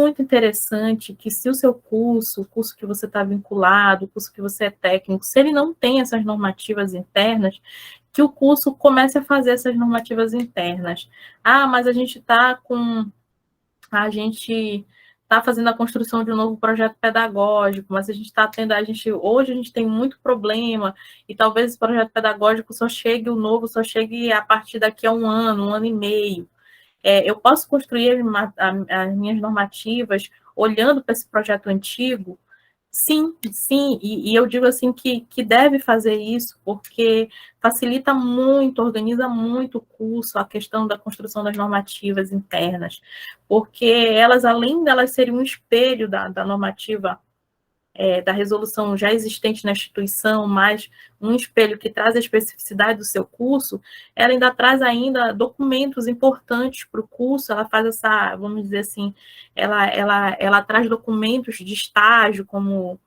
muito interessante que se o seu curso, o curso que você está vinculado, o curso que você é técnico, se ele não tem essas normativas internas, que o curso comece a fazer essas normativas internas. Ah, mas a gente está fazendo a construção de um novo projeto pedagógico, mas hoje a gente tem muito problema, e talvez esse projeto pedagógico o novo só chegue a partir daqui a um ano e meio. Eu posso construir as minhas normativas olhando para esse projeto antigo? Sim, sim, e eu digo assim que deve fazer isso, porque facilita muito, organiza muito o curso, a questão da construção das normativas internas, porque elas, além delas serem um espelho da normativa, da resolução já existente na instituição, mais um espelho que traz a especificidade do seu curso, ela ainda traz ainda documentos importantes para o curso, ela faz essa, vamos dizer assim, ela traz documentos de estágio, como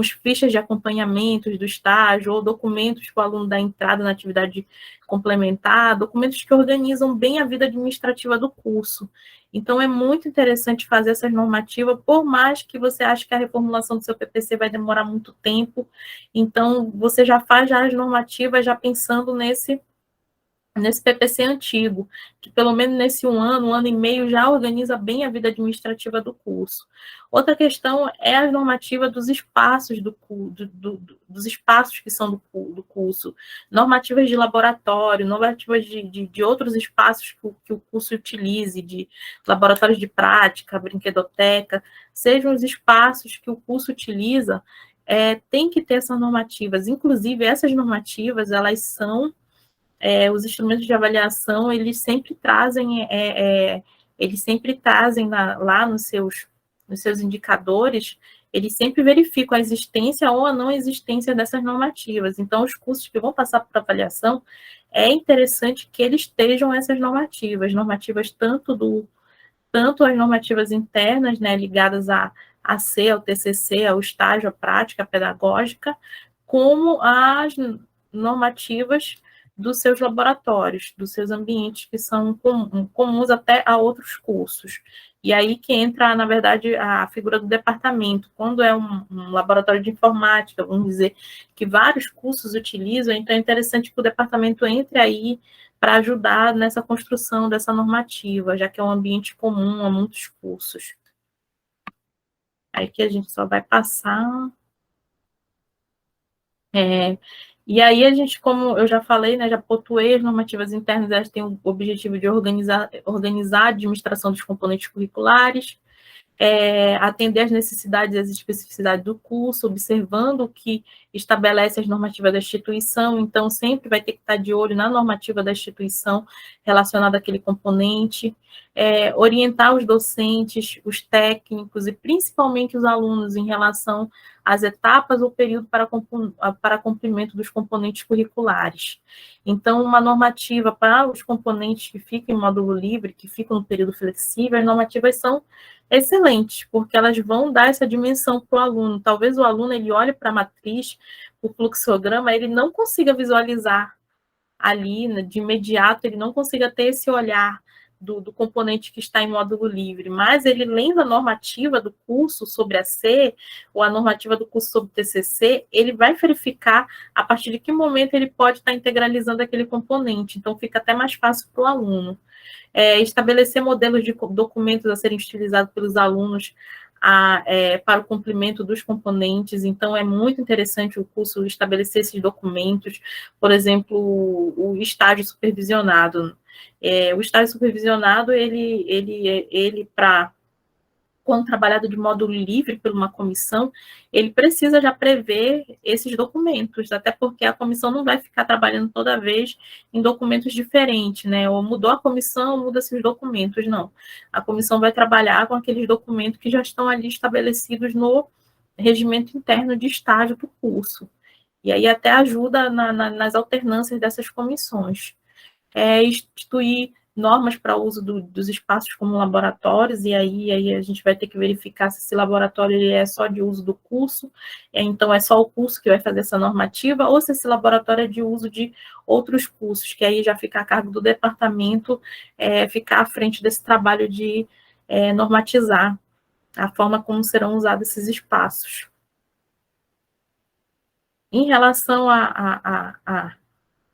as fichas de acompanhamento do estágio, ou documentos que o aluno dá entrada na atividade complementar, documentos que organizam bem a vida administrativa do curso. Então, é muito interessante fazer essas normativas, por mais que você ache que a reformulação do seu PPC vai demorar muito tempo, então, você já faz já as normativas já pensando nesse PPC antigo, que pelo menos nesse um ano e meio, já organiza bem a vida administrativa do curso. Outra questão é a normativa dos espaços dos espaços que são do curso, normativas de laboratório, normativas de outros espaços que o curso utilize, de laboratórios de prática, brinquedoteca, sejam os espaços que o curso utiliza, tem que ter essas normativas. Inclusive, essas normativas, elas são os instrumentos de avaliação, eles sempre trazem lá nos seus indicadores, eles sempre verificam a existência ou a não existência dessas normativas. Então, os cursos que vão passar por avaliação, é interessante que eles estejam essas normativas tanto as normativas internas, né, ligadas a C, ao TCC, ao estágio, à prática pedagógica, como as normativas dos seus laboratórios, dos seus ambientes, que são comuns até a outros cursos. E aí que entra, na verdade, a figura do departamento. Quando é um laboratório de informática, vamos dizer, que vários cursos utilizam, então é interessante que o departamento entre aí para ajudar nessa construção dessa normativa, já que é um ambiente comum a muitos cursos. Aí que a gente só vai passar... E aí a gente, como eu já falei, né, já pontuei, as normativas internas, elas têm o objetivo de organizar a administração dos componentes curriculares, atender às necessidades e às especificidades do curso, observando o que estabelece as normativas da instituição, então sempre vai ter que estar de olho na normativa da instituição relacionada àquele componente, orientar os docentes, os técnicos e principalmente os alunos em relação às etapas ou período para cumprimento dos componentes curriculares. Então, uma normativa para os componentes que ficam em módulo livre, que ficam no período flexível, as normativas são excelentes, porque elas vão dar essa dimensão para o aluno. Talvez o aluno ele olhe para a matriz, o fluxograma, ele não consiga visualizar ali, né, de imediato, ele não consiga ter esse olhar do componente que está em módulo livre, mas ele lendo a normativa do curso sobre a C, ou a normativa do curso sobre o TCC, ele vai verificar a partir de que momento ele pode estar integralizando aquele componente, então fica até mais fácil para o aluno. Estabelecer modelos de documentos a serem utilizados pelos alunos para o cumprimento dos componentes, então é muito interessante o curso estabelecer esses documentos, por exemplo, o estágio supervisionado. O estágio supervisionado, ele para quando trabalhado de módulo livre por uma comissão, ele precisa já prever esses documentos, até porque a comissão não vai ficar trabalhando toda vez em documentos diferentes, né? Ou mudou a comissão, muda-se os documentos, não. A comissão vai trabalhar com aqueles documentos que já estão ali estabelecidos no regimento interno de estágio do curso. E aí até ajuda nas alternâncias dessas comissões. Instituir normas para o uso dos espaços como laboratórios, e aí a gente vai ter que verificar se esse laboratório ele é só de uso do curso, então é só o curso que vai fazer essa normativa, ou se esse laboratório é de uso de outros cursos, que aí já fica a cargo do departamento ficar à frente desse trabalho de normatizar a forma como serão usados esses espaços. Em relação a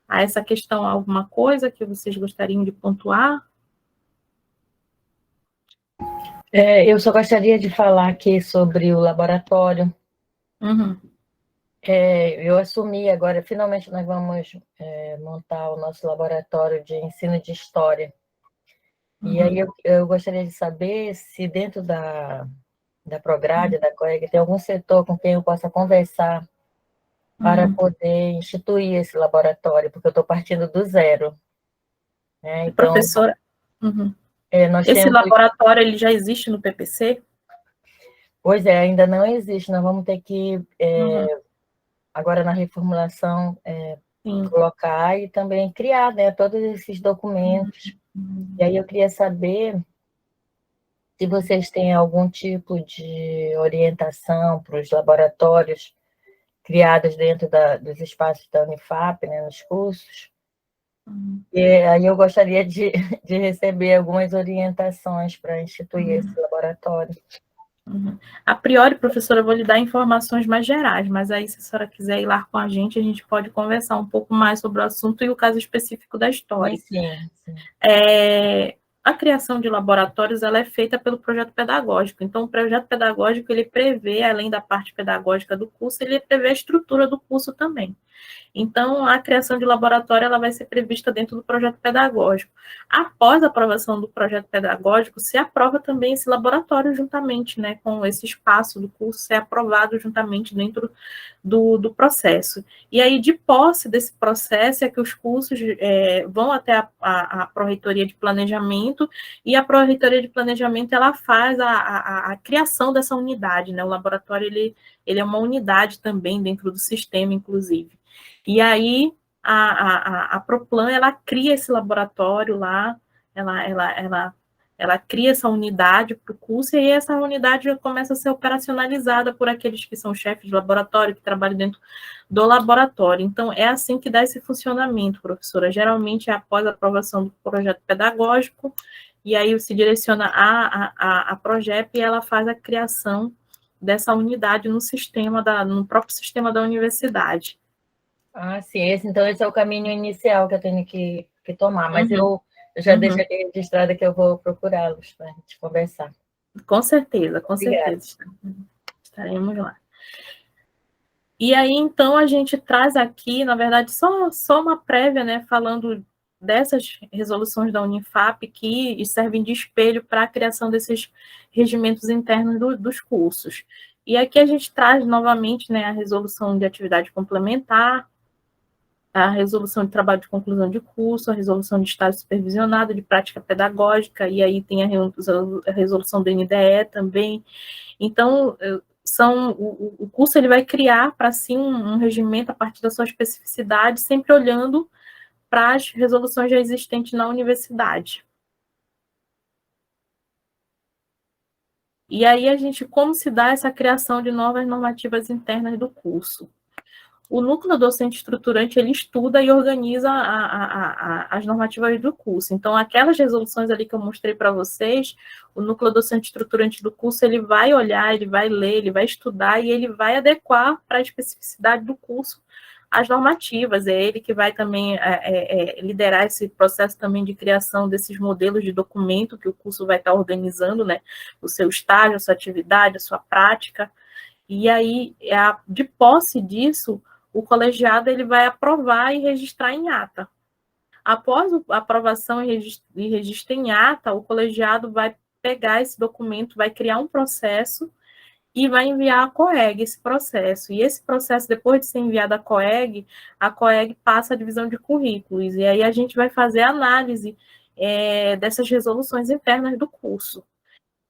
essa questão, alguma coisa que vocês gostariam de pontuar? Eu só gostaria de falar aqui sobre o laboratório. Uhum. Eu assumi agora, finalmente nós vamos montar o nosso laboratório de ensino de história. E aí eu gostaria de saber se dentro da Prograde, da COEG, tem algum setor com quem eu possa conversar para poder instituir esse laboratório, porque eu estou partindo do zero. Né? Então, Professora, nós esse temos... laboratório ele já existe no PPC? Pois é, ainda não existe. Nós vamos ter que, agora na reformulação, colocar e também criar, né, todos esses documentos. E aí eu queria saber se vocês têm algum tipo de orientação para os laboratórios criados dentro dos espaços da Unifap, né, nos cursos. E aí eu gostaria de receber algumas orientações para instituir esse laboratório. A priori, professora, eu vou lhe dar informações mais gerais, mas aí, se a senhora quiser ir lá com a gente pode conversar um pouco mais sobre o assunto e o caso específico da história. Sim. A criação de laboratórios ela é feita pelo projeto pedagógico. Então, o projeto pedagógico ele prevê, além da parte pedagógica do curso, ele prevê a estrutura do curso também. Então, a criação de laboratório ela vai ser prevista dentro do projeto pedagógico. Após a aprovação do projeto pedagógico, se aprova também esse laboratório juntamente, né, com esse espaço do curso ser aprovado juntamente dentro do processo. E aí, de posse desse processo, é que os cursos vão até a Pró-Reitoria de Planejamento, e a Pró-Reitoria de Planejamento, ela faz a criação dessa unidade, né, o laboratório, ele é uma unidade também dentro do sistema, inclusive. E aí, a Proplan, ela cria esse laboratório lá, ela cria essa unidade para o curso, e aí essa unidade já começa a ser operacionalizada por aqueles que são chefes de laboratório, que trabalham dentro do laboratório. Então, é assim que dá esse funcionamento, professora. Geralmente, é após a aprovação do projeto pedagógico, e aí se direciona a Progep, e ela faz a criação dessa unidade no próprio sistema da universidade. Sim, então esse é o caminho inicial que eu tenho que tomar, mas eu já deixo aqui registrado que eu vou procurá-los para a gente conversar. Com certeza, com certeza. Estaremos lá. E aí, então, a gente traz aqui, na verdade, só uma prévia, né, falando dessas resoluções da Unifap que servem de espelho para a criação desses regimentos internos dos cursos. E aqui a gente traz novamente, né, a resolução de atividade complementar, a resolução de trabalho de conclusão de curso, a resolução de estágio supervisionado, de prática pedagógica, e aí tem a resolução do NDE também. Então, o curso ele vai criar para si um regimento a partir da sua especificidade, sempre olhando para as resoluções já existentes na universidade. E aí, como se dá essa criação de novas normativas internas do curso? O núcleo docente estruturante, ele estuda e organiza as normativas do curso. Então, aquelas resoluções ali que eu mostrei para vocês, o núcleo docente estruturante do curso, ele vai olhar, ele vai ler, ele vai estudar e ele vai adequar para a especificidade do curso as normativas. É ele que vai também liderar esse processo também de criação desses modelos de documento que o curso vai estar organizando, né? O seu estágio, a sua atividade, a sua prática. E aí, de posse disso, o colegiado ele vai aprovar e registrar em ata. Após a aprovação e registro em ata, o colegiado vai pegar esse documento, vai criar um processo e vai enviar à COEG esse processo. E esse processo, depois de ser enviado à COEG passa a divisão de currículos. E aí a gente vai fazer a análise dessas resoluções internas do curso.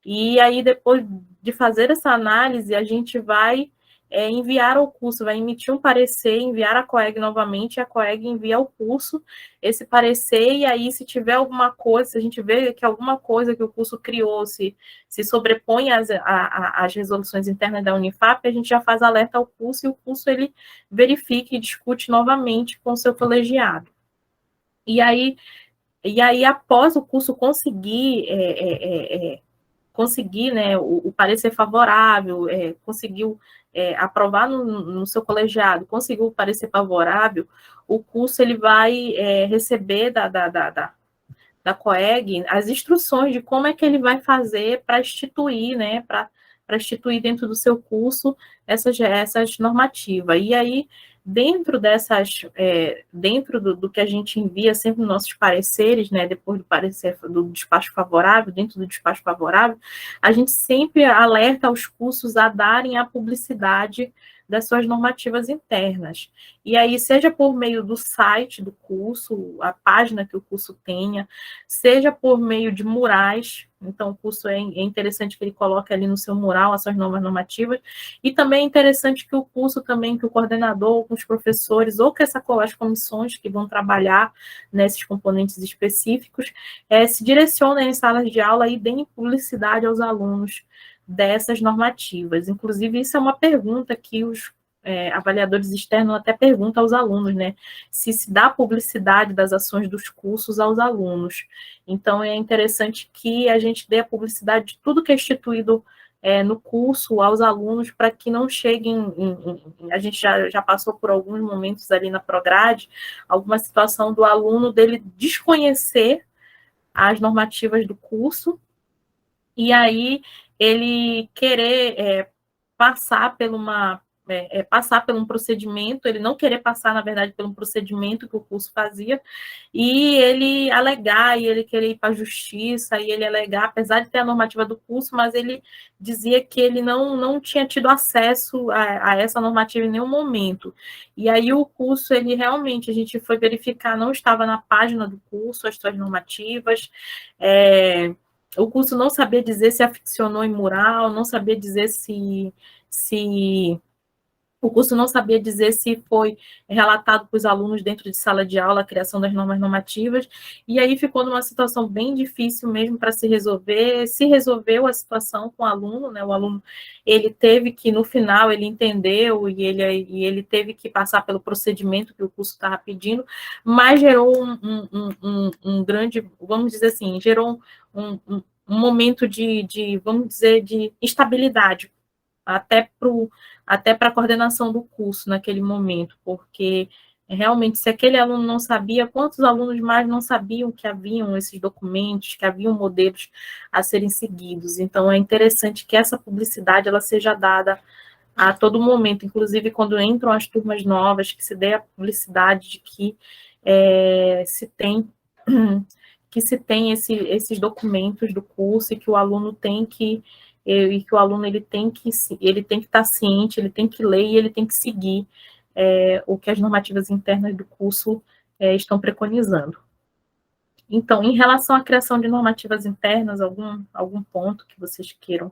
E aí, depois de fazer essa análise, a gente vai enviar ao curso, vai emitir um parecer, enviar a COEG novamente, a COEG envia ao curso esse parecer, e aí, se tiver alguma coisa, se a gente vê que alguma coisa que o curso criou se sobrepõe às resoluções internas da Unifap, a gente já faz alerta ao curso, e o curso ele verifica e discute novamente com o seu colegiado. E aí após o curso conseguir conseguir, né, o parecer favorável, conseguiu aprovar no seu colegiado, conseguiu o parecer favorável, o curso ele vai receber da COEG as instruções de como é que ele vai fazer para instituir, né, para instituir dentro do seu curso essas normativas. E aí, dentro dessas, dentro do que a gente envia sempre nos nossos pareceres, né, depois do parecer do despacho favorável, dentro do despacho favorável, a gente sempre alerta os cursos a darem a publicidade das suas normativas internas. E aí, seja por meio do site do curso, a página que o curso tenha, seja por meio de murais, então o curso é interessante que ele coloque ali no seu mural as suas normas normativas, e também é interessante que o curso também, que o coordenador, com os professores, ou que as comissões que vão trabalhar nesses componentes específicos, se direcionem em salas de aula e deem publicidade aos alunos dessas normativas. Inclusive, isso é uma pergunta que os avaliadores externos até perguntam aos alunos, né? Se dá publicidade das ações dos cursos aos alunos. Então, é interessante que a gente dê a publicidade de tudo que é instituído no curso aos alunos, para que não cheguem... a gente já passou por alguns momentos ali na Prograde, alguma situação do aluno dele desconhecer as normativas do curso, e aí ele querer passar passar por um procedimento, ele não querer passar, na verdade, por um procedimento que o curso fazia, e ele alegar, e ele querer ir para a justiça, e ele alegar, apesar de ter a normativa do curso, mas ele dizia que ele não tinha tido acesso a essa normativa em nenhum momento. E aí o curso, ele realmente, a gente foi verificar, não estava na página do curso, as suas normativas, o curso não sabia dizer se aficionou em mural, não sabia dizer se o curso não sabia dizer se foi relatado para os alunos dentro de sala de aula a criação das normas normativas, e aí ficou numa situação bem difícil mesmo para se resolver. Se resolveu a situação com o aluno, né? O aluno, ele teve que, no final, ele entendeu e ele teve que passar pelo procedimento que o curso estava pedindo, mas gerou um grande, vamos dizer assim, gerou um momento vamos dizer, de instabilidade, até para a coordenação do curso naquele momento, porque realmente, se aquele aluno não sabia, quantos alunos mais não sabiam que haviam esses documentos, que haviam modelos a serem seguidos? Então, é interessante que essa publicidade ela seja dada a todo momento, inclusive quando entram as turmas novas, que se dê a publicidade de que se tem esses documentos do curso e que o aluno tem que ele tem que estar ciente, ele tem que ler e ele tem que seguir o que as normativas internas do curso estão preconizando. Então, em relação à criação de normativas internas, algum ponto que vocês queiram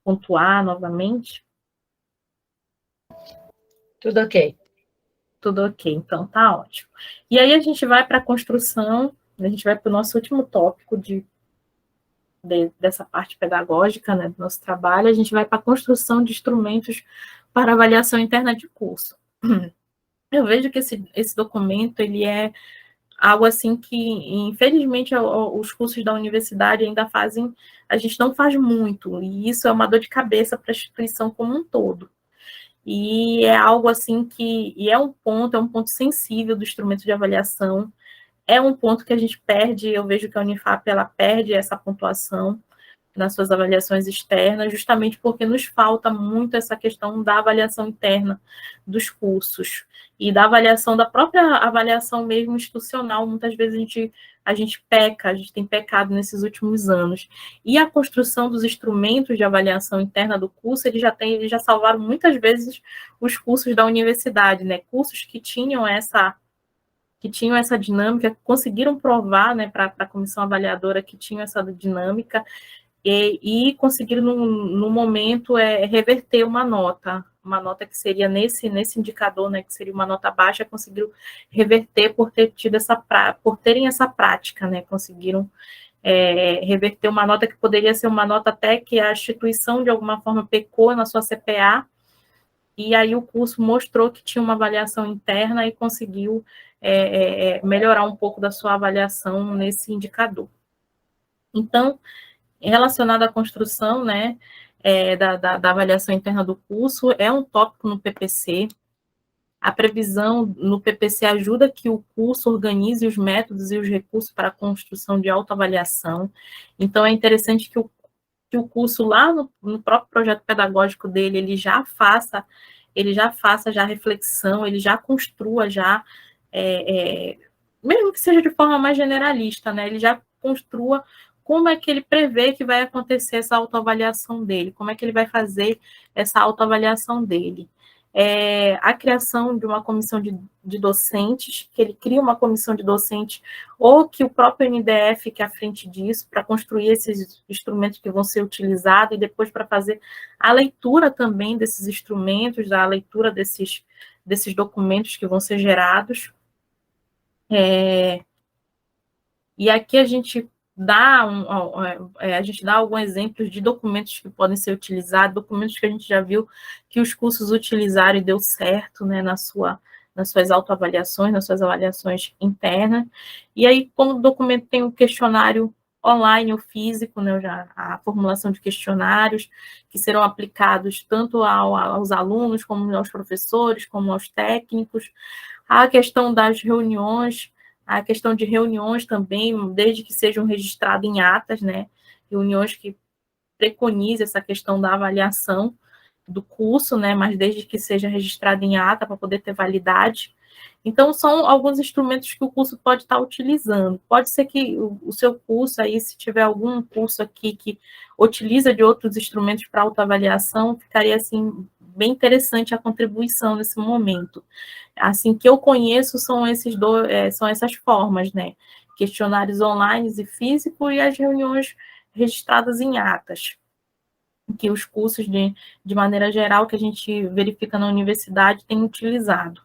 pontuar novamente? Tudo ok. Tudo ok, então tá ótimo. E aí a gente vai para a construção, a gente vai para o nosso último tópico dessa parte pedagógica, né, do nosso trabalho, a gente vai para a construção de instrumentos para avaliação interna de curso. Eu vejo que esse documento, ele é algo assim que, infelizmente, os cursos da universidade ainda fazem, a gente não faz muito, e isso é uma dor de cabeça para a instituição como um todo. E é algo assim e é um ponto sensível do instrumento de avaliação, é um ponto que a gente perde, eu vejo que a Unifap, ela perde essa pontuação nas suas avaliações externas, justamente porque nos falta muito essa questão da avaliação interna dos cursos e da avaliação, da própria avaliação mesmo institucional. Muitas vezes a gente peca, a gente tem pecado nesses últimos anos. E a construção dos instrumentos de avaliação interna do curso, eles já salvaram muitas vezes os cursos da universidade, né? Cursos que tinham essa dinâmica, conseguiram provar, né, para a comissão avaliadora que tinham essa dinâmica, e conseguiram, no momento, reverter uma nota que seria nesse indicador, né, que seria uma nota baixa, conseguiram reverter por terem essa prática, né, conseguiram reverter uma nota que poderia ser uma nota até que a instituição, de alguma forma, pecou na sua CPA, e aí o curso mostrou que tinha uma avaliação interna e conseguiu melhorar um pouco da sua avaliação nesse indicador. Então, relacionado à construção, né, da avaliação interna do curso, é um tópico no PPC. A previsão no PPC ajuda que o curso organize os métodos e os recursos para a construção de autoavaliação. Então, é interessante que o curso, lá no próprio projeto pedagógico dele, ele já faça já reflexão, ele já construa mesmo que seja de forma mais generalista, né? Ele já construa como é que ele prevê que vai acontecer essa autoavaliação dele, como é que ele vai fazer essa autoavaliação dele. A criação de uma comissão de docentes, que ele cria uma comissão de docentes, ou que o próprio NDF fique à frente disso, para construir esses instrumentos que vão ser utilizados, e depois para fazer a leitura também desses instrumentos, a leitura desses documentos que vão ser gerados. E aqui a gente dá alguns exemplos de documentos que podem ser utilizados, documentos que a gente já viu que os cursos utilizaram e deu certo, né, nas suas autoavaliações, nas suas avaliações internas. E aí, como o documento tem um questionário online ou físico, né, a formulação de questionários que serão aplicados tanto aos alunos, como aos professores, como aos técnicos. A questão das reuniões, a questão de reuniões também, desde que sejam registradas em atas, né? Reuniões que preconizem essa questão da avaliação do curso, né? Mas desde que seja registrada em ata para poder ter validade. Então, são alguns instrumentos que o curso pode estar utilizando. Pode ser que o seu curso aí, se tiver algum curso aqui que utiliza de outros instrumentos para autoavaliação, ficaria, assim, bem interessante a contribuição nesse momento. Assim, que eu conheço são são essas formas, né? Questionários online e físicos e as reuniões registradas em atas, que os cursos, de maneira geral, que a gente verifica na universidade, têm utilizado.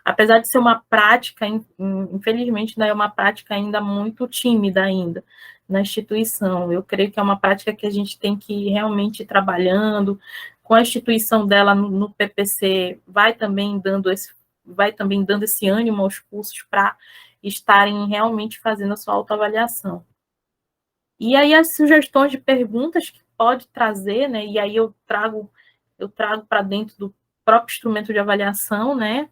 Apesar de ser uma prática, infelizmente, né, é uma prática ainda muito tímida ainda na instituição. Eu creio que é uma prática que a gente tem que realmente ir trabalhando. Com a instituição dela no PPC, vai também dando esse ânimo aos cursos para estarem realmente fazendo a sua autoavaliação. E aí as sugestões de perguntas que pode trazer, né? E aí eu trago para dentro do próprio instrumento de avaliação, né?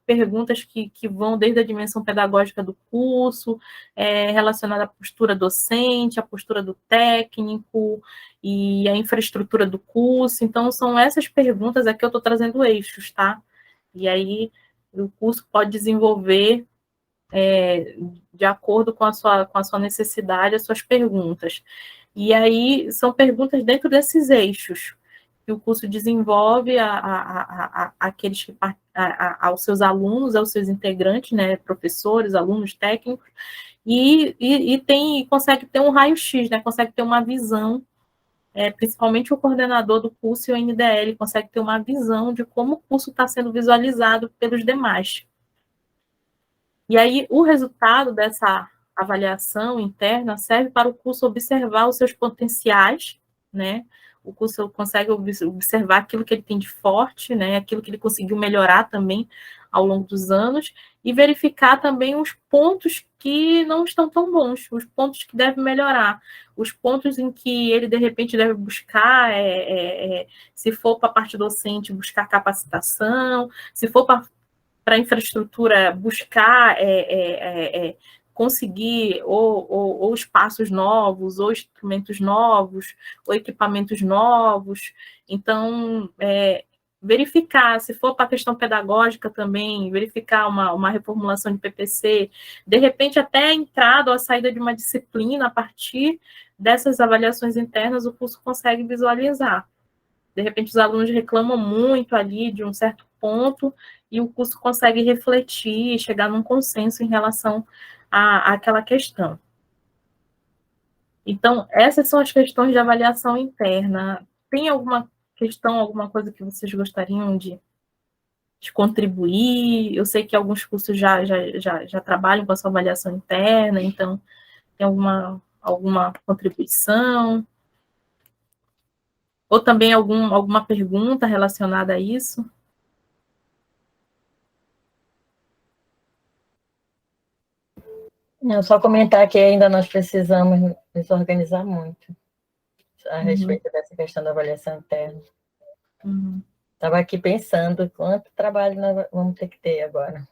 Perguntas que vão desde a dimensão pedagógica do curso, relacionada à postura docente, à postura do técnico e à infraestrutura do curso. Então, são essas perguntas aqui eu estou trazendo eixos, tá? E aí o curso pode desenvolver de acordo com a sua necessidade, as suas perguntas. E aí são perguntas dentro desses eixos que o curso desenvolve aqueles aos seus alunos, aos seus integrantes, né, professores, alunos, técnicos, e consegue ter um raio-x, né, consegue ter uma visão, principalmente o coordenador do curso e o NDL consegue ter uma visão de como o curso está sendo visualizado pelos demais. E aí, o resultado dessa avaliação interna serve para o curso observar os seus potenciais, né? O curso consegue observar aquilo que ele tem de forte, né? Aquilo que ele conseguiu melhorar também ao longo dos anos, e verificar também os pontos que não estão tão bons, os pontos que devem melhorar, os pontos em que ele, de repente, deve buscar, se for para a parte docente, buscar capacitação, se for para a infraestrutura buscar conseguir ou espaços novos, ou instrumentos novos, ou equipamentos novos. Então, verificar, se for para a questão pedagógica também, verificar uma reformulação de PPC, de repente até a entrada ou a saída de uma disciplina a partir dessas avaliações internas, o curso consegue visualizar. De repente, os alunos reclamam muito ali de um certo ponto e o curso consegue refletir, chegar num consenso em relação àquela questão. Então, essas são as questões de avaliação interna. Tem alguma questão, alguma coisa que vocês gostariam de contribuir? Eu sei que alguns cursos já trabalham com a sua avaliação interna, então, tem alguma contribuição? Ou também alguma pergunta relacionada a isso? Não, só comentar que ainda nós precisamos nos organizar muito a respeito dessa questão da avaliação interna. Estava aqui pensando quanto trabalho nós vamos ter que ter agora.